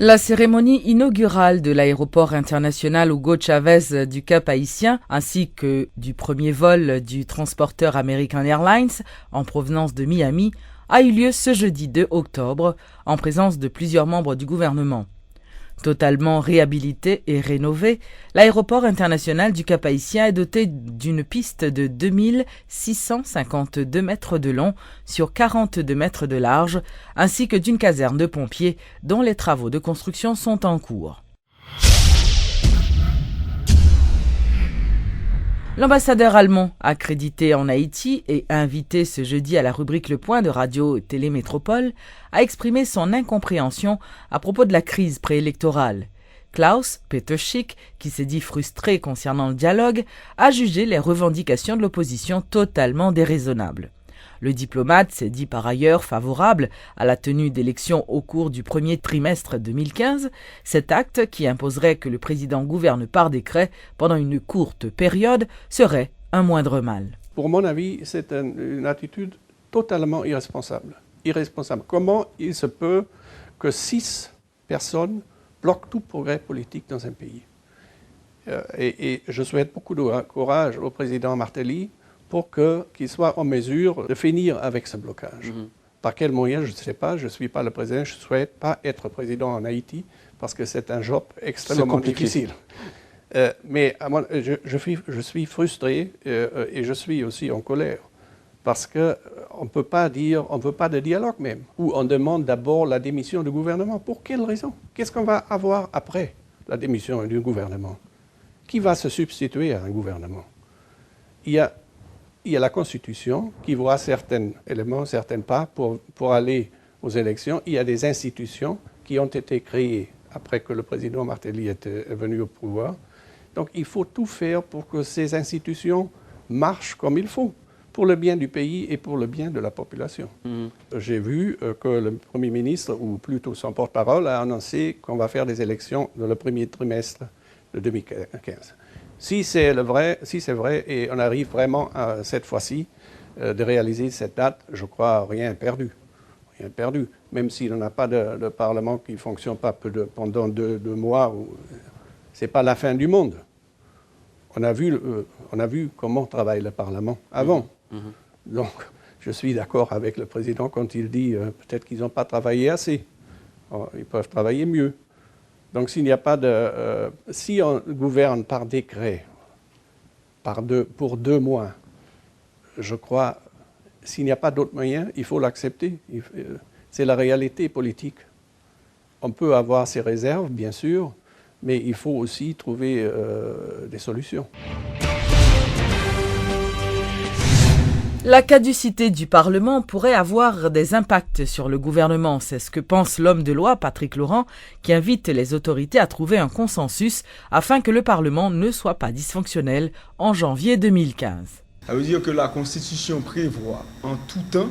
La cérémonie inaugurale de l'aéroport international Hugo Chavez du Cap-Haïtien ainsi que du premier vol du transporteur American Airlines en provenance de Miami a eu lieu ce jeudi 2 octobre en présence de plusieurs membres du gouvernement. Totalement réhabilité et rénové, l'aéroport international du Cap-Haïtien est doté d'une piste de 2652 mètres de long sur 42 mètres de large, ainsi que d'une caserne de pompiers dont les travaux de construction sont en cours. L'ambassadeur allemand, accrédité en Haïti et invité ce jeudi à la rubrique Le Point de Radio Télé Métropole, a exprimé son incompréhension à propos de la crise préélectorale. Klaus-Peter Schick, qui s'est dit frustré concernant le dialogue, a jugé les revendications de l'opposition totalement déraisonnables. Le diplomate s'est dit par ailleurs favorable à la tenue d'élections au cours du premier trimestre 2015, cet acte qui imposerait que le président gouverne par décret pendant une courte période serait un moindre mal. Pour mon avis, c'est une attitude totalement irresponsable. Comment il se peut que 6 personnes bloquent tout progrès politique dans un pays? Et je souhaite beaucoup de courage au président Martelly pour qu'il soit en mesure de finir avec ce blocage. Par quel moyen, je ne sais pas, je ne suis pas le président, je ne souhaite pas être président en Haïti parce que c'est un job extrêmement difficile. Mais je suis frustré et je suis aussi en colère parce qu'on ne peut pas de dialogue même, où on demande d'abord la démission du gouvernement. Pour quelle raison? Qu'est-ce qu'on va avoir après la démission du gouvernement? Qui va se substituer à un gouvernement? Il y a la Constitution qui voit certains éléments, certains pas pour aller aux élections. Il y a des institutions qui ont été créées après que le président Martelly est venu au pouvoir. Donc il faut tout faire pour que ces institutions marchent comme il faut, pour le bien du pays et pour le bien de la population. J'ai vu que le Premier ministre, ou plutôt son porte-parole, a annoncé qu'on va faire des élections dans le premier trimestre de 2015. Si c'est vrai, et on arrive vraiment à, cette fois-ci de réaliser cette date, je crois rien perdu. Rien perdu. Même s'il n'y a pas de Parlement qui ne fonctionne pas pendant deux mois, ce n'est pas la fin du monde. On a vu comment travaille le Parlement avant. Donc, je suis d'accord avec le président quand il dit peut-être qu'ils n'ont pas travaillé assez. Ils peuvent travailler mieux. Donc, s'il n'y a pas si on gouverne par décret, pour 2 mois, je crois, s'il n'y a pas d'autre moyen, il faut l'accepter. C'est la réalité politique. On peut avoir ses réserves, bien sûr, mais il faut aussi trouver des solutions. La caducité du Parlement pourrait avoir des impacts sur le gouvernement. C'est ce que pense l'homme de loi, Patrick Laurent, qui invite les autorités à trouver un consensus afin que le Parlement ne soit pas dysfonctionnel en janvier 2015. Ça veut dire que la Constitution prévoit en tout temps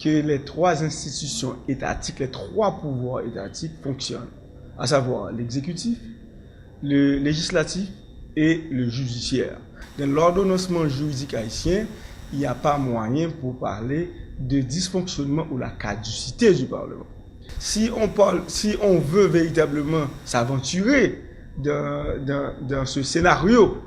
que les 3 institutions étatiques, les 3 pouvoirs étatiques fonctionnent, à savoir l'exécutif, le législatif et le judiciaire. Dans l'ordonnancement juridique haïtien, il n'y a pas moyen pour parler de dysfonctionnement ou la caducité du Parlement. Si on veut véritablement s'aventurer dans ce scénario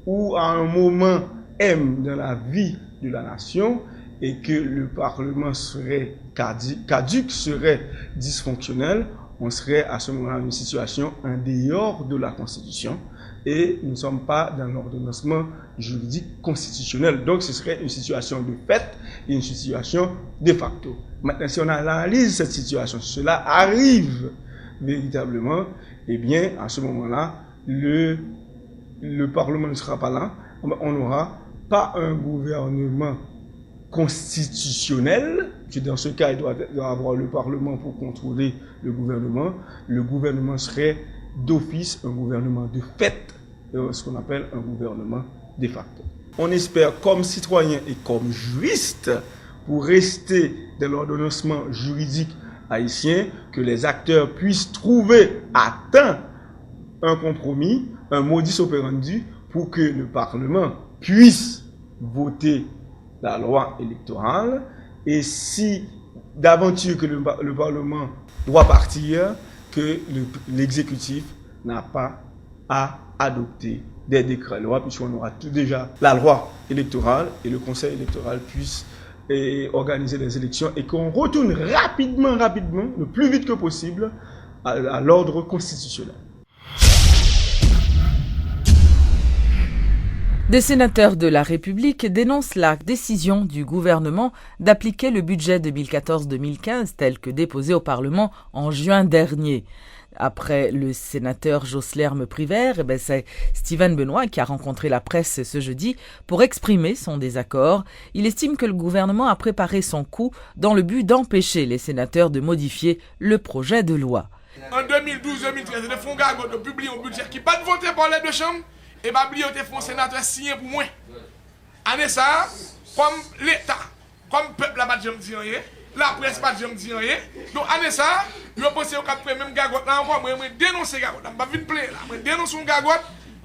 où à un moment M dans la vie de la nation et que le Parlement serait caduc, serait dysfonctionnel, on serait à ce moment-là dans une situation en dehors de la Constitution. Et nous ne sommes pas dans l'ordonnancement juridique constitutionnel. Donc ce serait une situation de fait et une situation de facto. Maintenant, si on analyse cette situation, si cela arrive véritablement, eh bien, à ce moment-là, le Parlement ne sera pas là. On n'aura pas un gouvernement constitutionnel, que dans ce cas, il doit avoir le Parlement pour contrôler le gouvernement. Le gouvernement serait d'office un gouvernement de fait, ce qu'on appelle un gouvernement de facto. On espère comme citoyen et comme juriste, pour rester dans l'ordonnancement juridique haïtien, que les acteurs puissent trouver à temps un compromis, un modus operandi, pour que le Parlement puisse voter la loi électorale. Et si d'aventure que le Parlement doit partir, que l'exécutif n'a pas à adopter des décrets loi, puisqu'on aura tout déjà la loi électorale et le conseil électoral puisse organiser les élections et qu'on retourne rapidement, le plus vite que possible, à l'ordre constitutionnel. Des sénateurs de la République dénoncent la décision du gouvernement d'appliquer le budget 2014-2015 tel que déposé au Parlement en juin dernier. Après le sénateur Joslerme Privert, c'est Steven Benoît qui a rencontré la presse ce jeudi pour exprimer son désaccord. Il estime que le gouvernement a préparé son coup dans le but d'empêcher les sénateurs de modifier le projet de loi. En 2012-2013, les fonds Gagot ont publié un budget qui n'a pas voté par les deux chambres et pas oublié que les sénateurs signé pour moi. Année ça, comme l'État, comme le peuple n'a pas dit rien, la presse n'a pas dit rien. Donc, année ça, je pense que même Gagot là encore, moi dénoncer Gagot. Je ne vais pas venir plaindre là. Je dénonce un Gagot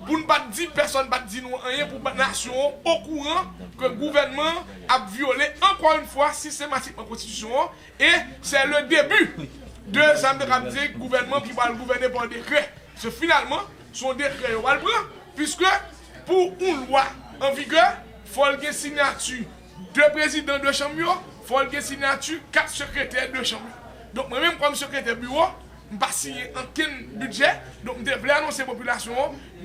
pour ne pas dire personne, pas dire rien pour la nation au courant que le gouvernement a violé encore une fois systématiquement la Constitution. Et c'est le début de ça me dire le gouvernement qui va le gouverner par décret. C'est finalement son décret va le prendre, puisque pour une loi en vigueur, il faut qu'il y ait signature de président de chambre, il faut qu'il y ait signature 4 secrétaires de chambre. Donc moi-même comme secrétaire bureau, je ne vais pas signer aucun budget, donc je vais annoncer à la population,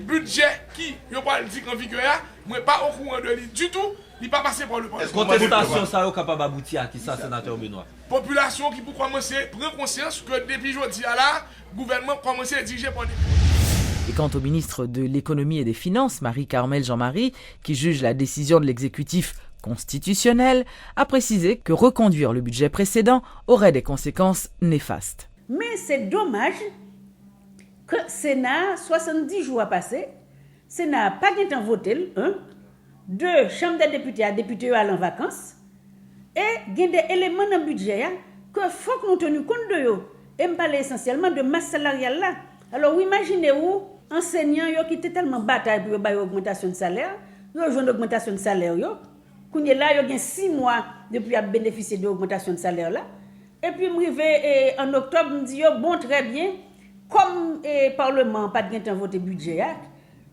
budget qui, je ne vais pas le dire en vigueur, je ne suis pas au courant de lui du tout, il n'est pas passé par le Parlement. Contestation, ça est capable d'aboutir à qui ça, sénateur Benoît? Population qui pour commencer prendre conscience que depuis aujourd'hui là, le gouvernement commence à diriger par des... Et quant au ministre de l'Économie et des Finances, Marie-Carmel Jean-Marie, qui juge la décision de l'exécutif constitutionnelle, a précisé que reconduire le budget précédent aurait des conséquences néfastes. Mais c'est dommage que le Sénat, 70 jours passés, le Sénat n'a pas de voté, deux chambres des députés à députés en vacances, et il y a des éléments dans le budget que faut que nous tenions compte de eux. Et je parle essentiellement de masse salariale là. Alors, imaginez-vous, enseignants qui étaient tellement bataille pour avoir une augmentation de salaire, ils ont une augmentation de salaire. Quand ils là, ils ont 6 mois depuis à bénéficier de l'augmentation de salaire là. Et puis, je en octobre, je me dis, bon, très bien, comme le Parlement n'a pas de voté budget,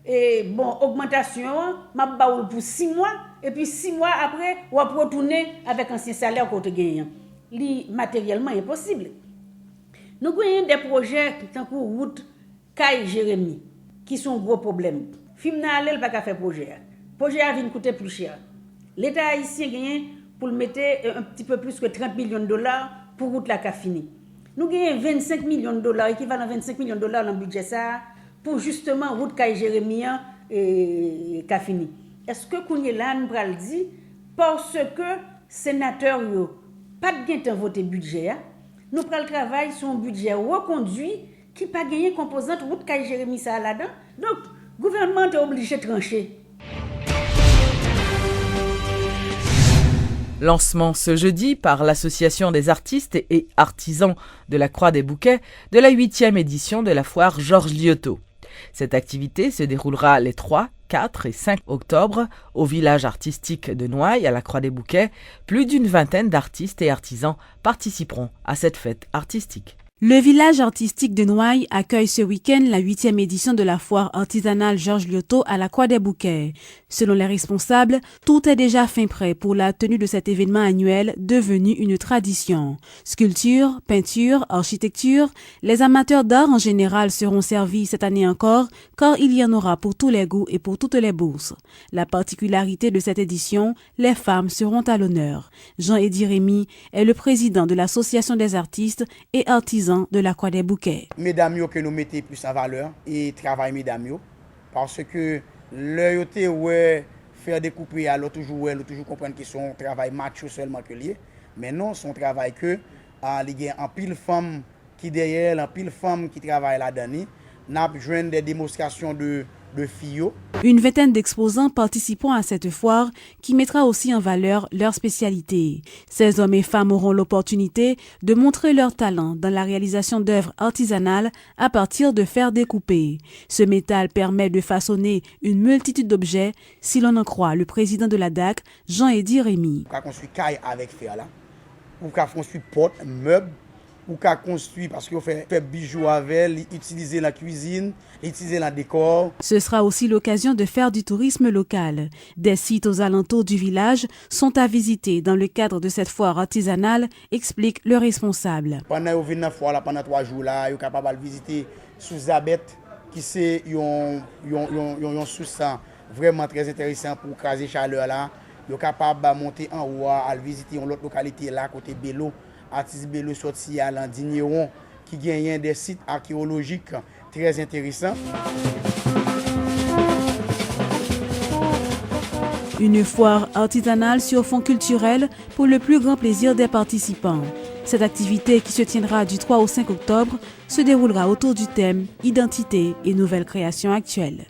et bon, augmentation, je vais pour 6 mois, et puis 6 mois après, on va retourner avec un ancien salaire qu'on a gagné. C'est matériellement impossible. Nous avons des projets tant que route Caille Jérémy qui sont un gros problème. Film n'a allé pas faire projet. Projet a vient coûter plus cher. L'État haïtien gagne pour le mettre un petit peu plus que 30 millions de dollars pour route la fini. Nous gagnons 25 millions de dollars, équivalent 25 millions de dollars dans le budget ça pour justement route Caille Jérémy et fini. Est-ce que Kounye là nous pral dit parce que sénateur yo pas de gain voter budget nous pral travail sur un budget reconduit qui pas gagné composante route Caille Jérémy ça là-dedans. Donc gouvernement est obligé de trancher. Lancement ce jeudi par l'Association des artistes et artisans de la Croix des Bouquets de la 8e édition de la foire Georges Liotto. Cette activité se déroulera les 3, 4 et 5 octobre au village artistique de Noailles à la Croix des Bouquets. Plus d'une vingtaine d'artistes et artisans participeront à cette fête artistique. Le village artistique de Noailles accueille ce week-end la 8e édition de la foire artisanale Georges Liotto à la Croix des Bouquets. Selon les responsables, tout est déjà fin prêt pour la tenue de cet événement annuel devenu une tradition. Sculpture, peinture, architecture, les amateurs d'art en général seront servis cette année encore car il y en aura pour tous les goûts et pour toutes les bourses. La particularité de cette édition, les femmes seront à l'honneur. Jean-Eddy Rémy est le président de l'Association des artistes et artisans de la Croix des Bouquets. Mesdames yo que nous mettons plus en valeur et travail mesdames yo parce que le yoté ouais faire découper alors toujours comprendre que son travail macho seulement que lié mais non son travail que il y a en pile femme qui derrière en pile femme qui travaille là-dedans n'a joindre des démonstrations de filles. Une vingtaine d'exposants participeront à cette foire qui mettra aussi en valeur leur spécialité. Ces hommes et femmes auront l'opportunité de montrer leur talent dans la réalisation d'œuvres artisanales à partir de fer découpé. Ce métal permet de façonner une multitude d'objets, si l'on en croit le président de la DAC, Jean-Eddy Rémy. On construit caille avec fer là, on construit porte, meubles ou qu'à construire parce qu'on fait bijoux avec elle, utiliser la cuisine, utiliser la décor. Ce sera aussi l'occasion de faire du tourisme local. Des sites aux alentours du village sont à visiter dans le cadre de cette foire artisanale, explique le responsable. Pendant qu'on vient foire là, pendant 3 jours là, vous capable de visiter sous Zabet qui c'est un sous vraiment très intéressant pour craser chaleur là. Vous capable de monter en haut à visiter une autre localité là côté Bello. Artiste Bello sorti à l'Andigneron qui gagne des sites archéologiques très intéressants. Une foire artisanale sur fond culturel pour le plus grand plaisir des participants. Cette activité qui se tiendra du 3 au 5 octobre se déroulera autour du thème Identité et nouvelles créations actuelles.